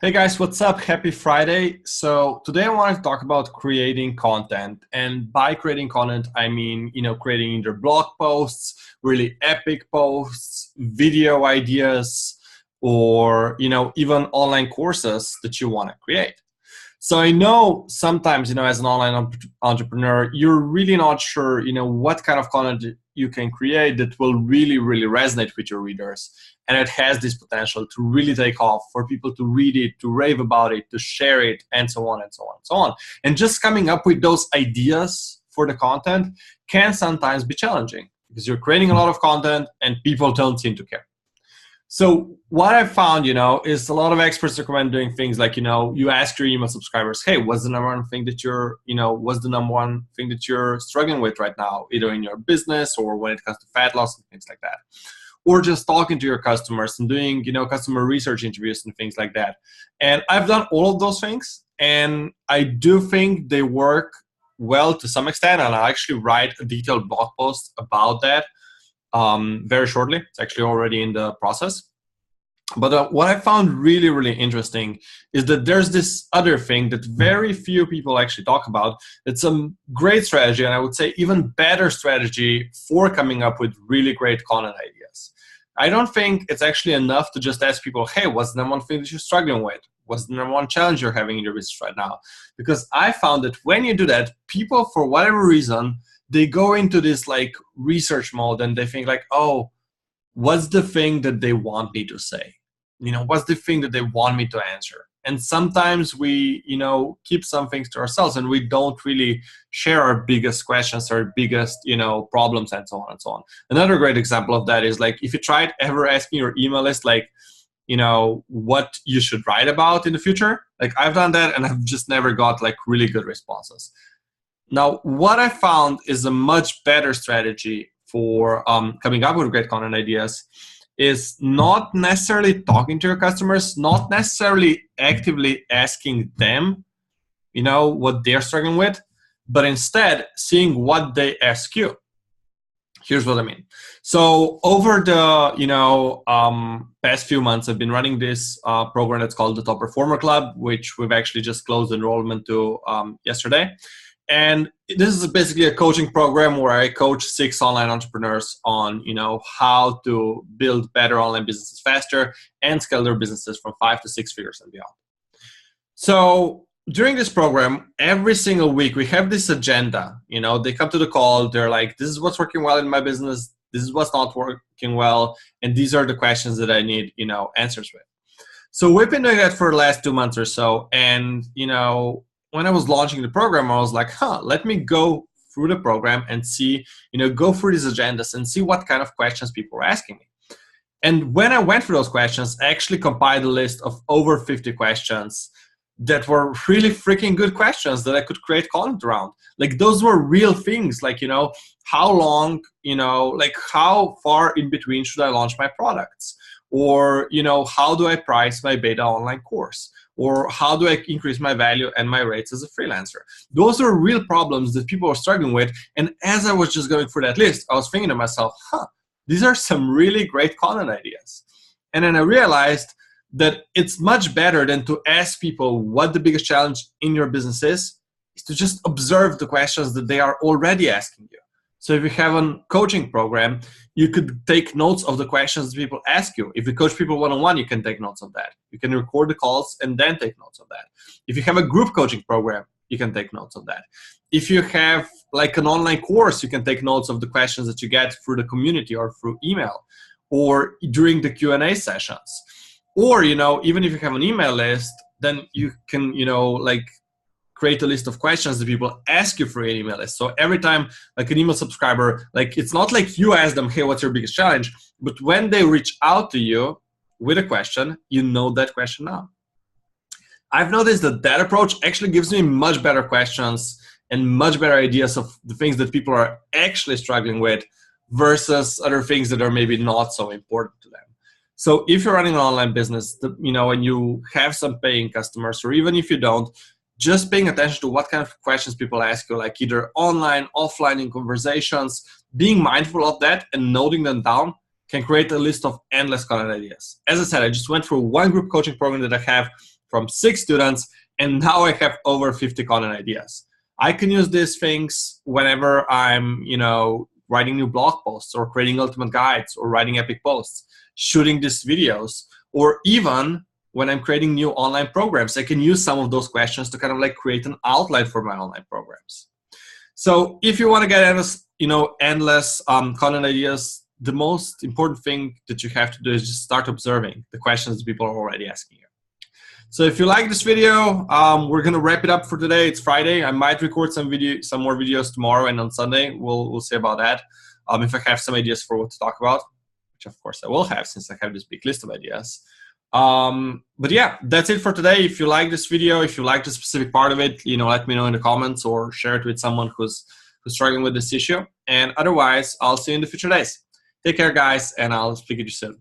Hey guys, what's up? Happy Friday. So today I wanted to talk about creating content. And by creating content, I mean, creating either blog posts, really epic posts, video ideas, or, even online courses that you want to create. So I know sometimes, as an online entrepreneur, you're really not sure, what kind of content you can create that will really, really resonate with your readers. And it has this potential to really take off, for people to read it, to rave about it, to share it, and so on and so on and so on. And just coming up with those ideas for the content can sometimes be challenging because you're creating a lot of content and people don't seem to care. So what I found, is a lot of experts recommend doing things like, you ask your email subscribers, hey, what's the number one thing that you're struggling with right now, either in your business or when it comes to fat loss and things like that. Or just talking to your customers and doing, customer research interviews and things like that. And I've done all of those things, and I do think they work well to some extent, and I'll actually write a detailed blog post about that very shortly. It's actually already in the process. But what I found really, really interesting is that there's this other thing that very few people actually talk about. It's a great strategy, and I would say even better strategy for coming up with really great content ideas. I don't think it's actually enough to just ask people, hey, what's the number one thing that you're struggling with? What's the number one challenge you're having in your business right now? Because I found that when you do that, people, for whatever reason, they go into this like research mode and they think like, oh, what's the thing that they want me to say? What's the thing that they want me to answer? And sometimes we, keep some things to ourselves and we don't really share our biggest questions, our biggest, problems, and so on and so on. Another great example of that is like, if you tried ever asking your email list, like, what you should write about in the future, like I've done that and I've just never got like really good responses. Now, what I found is a much better strategy for coming up with great content ideas is not necessarily talking to your customers, not necessarily actively asking them, what they're struggling with, but instead seeing what they ask you. Here's what I mean. So over the past few months, I've been running this program that's called the Top Performer Club, which we've actually just closed enrollment to yesterday. And this is basically a coaching program where I coach 6 online entrepreneurs on, how to build better online businesses faster and scale their businesses from 5 to 6 figures and beyond. So during this program, every single week we have this agenda. They come to the call. They're like, this is what's working well in my business. This is what's not working well. And these are the questions that I need, answers with. So we've been doing that for the last 2 months or so. And, when I was launching the program, I was like, let me go through the program and see, go through these agendas and see what kind of questions people were asking me. And when I went through those questions, I actually compiled a list of over 50 questions that were really freaking good questions that I could create content around. Like those were real things, like, how long, like how far in between should I launch my products? Or, how do I price my beta online course? Or how do I increase my value and my rates as a freelancer? Those are real problems that people are struggling with. And as I was just going through that list, I was thinking to myself, these are some really great content ideas. And then I realized that it's much better than to ask people what the biggest challenge in your business is to just observe the questions that they are already asking you. So if you have a coaching program, you could take notes of the questions that people ask you. If you coach people one-on-one, you can take notes of that. You can record the calls and then take notes of that. If you have a group coaching program, you can take notes of that. If you have like an online course, you can take notes of the questions that you get through the community or through email or during the Q&A sessions. Or, even if you have an email list, then you can, create a list of questions that people ask you for your email list. So every time like an email subscriber, like it's not like you ask them, hey, what's your biggest challenge? But when they reach out to you with a question, you know that question now. I've noticed that approach actually gives me much better questions and much better ideas of the things that people are actually struggling with versus other things that are maybe not so important to them. So if you're running an online business, and you have some paying customers, or even if you don't, just paying attention to what kind of questions people ask you, like either online, offline, in conversations, being mindful of that and noting them down can create a list of endless content ideas. As I said, I just went through one group coaching program that I have from 6 students, and now I have over 50 content ideas. I can use these things whenever I'm, writing new blog posts or creating ultimate guides or writing epic posts, shooting these videos, or even when I'm creating new online programs. I can use some of those questions to kind of like create an outline for my online programs. So if you want to get endless content ideas, the most important thing that you have to do is just start observing the questions that people are already asking you. So if you like this video, we're gonna wrap it up for today. It's Friday. I might record some more videos tomorrow and on Sunday. We'll see about that. If I have some ideas for what to talk about, which of course I will have since I have this big list of ideas. But yeah, that's it for today. If you like this video, if you like the specific part of it, let me know in the comments or share it with someone who's struggling with this issue. And otherwise, I'll see you in the future days. Take care, guys, and I'll speak to you soon.